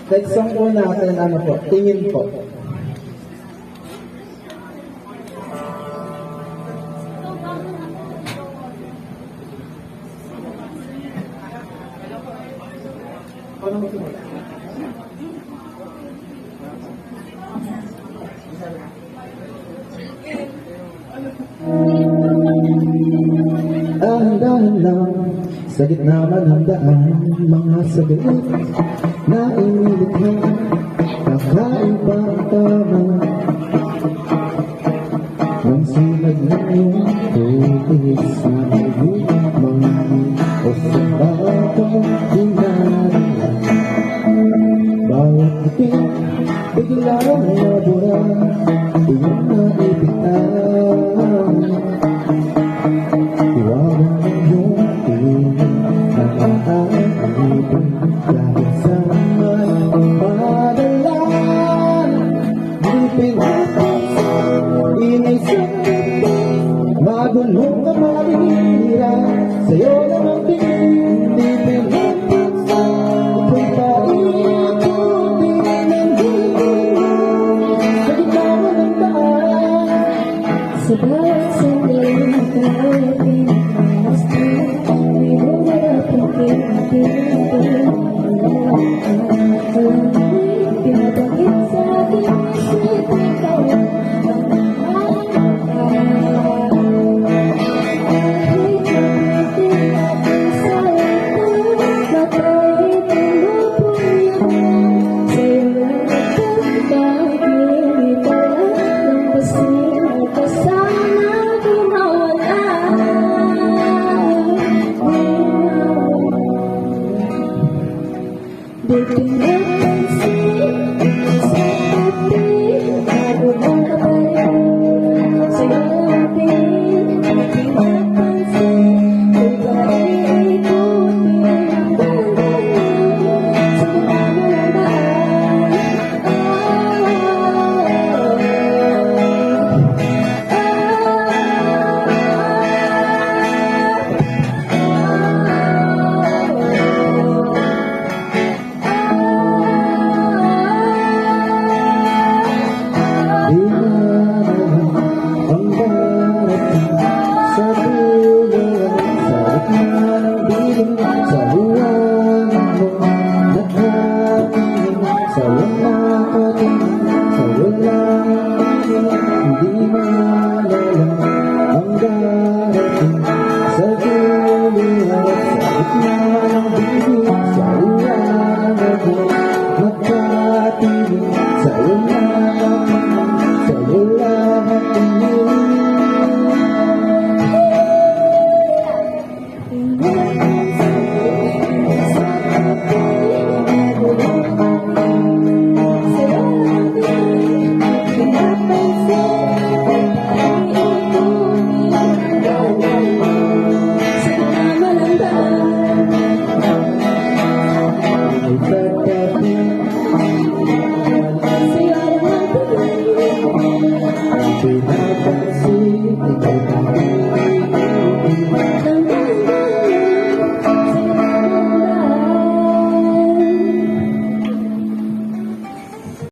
Next song po natin, ano po, tingin po. Dahan-dahan lang sa gitna man ng daan, mga sagot na inilikha, kakaiba ang tama ng sinag na iyong tutis na ibig, mga o sa batang hinarila. Bawat itik, biglang nabura, iyong naibigtan. Iwanan ang iyong tingin na aalitin dahil sa may padalan. Di pinapansin, inisip magulong ang malihira, sa'yo lang ang tingin. Di pinapansin, ako'y paikutin ng dilim sa gitna mo ng daan. Sa bawat sandali na tayo pinapasti, may bumarap ang pinapinapin. Alam mo'y pinabagit sa aking isip, ikaw ang di pinapansin sa ating bago ng kabayan. Sa'yo natin pinapansin, kung bakit ikutin ang dahan-dahan sa gitna ng daan. Hindi malala ang darating sa dulo at sa gitna ng bibig, sa ulangan mo magkatiling, sa ulangan, sa ulangan pinapansin, ikaw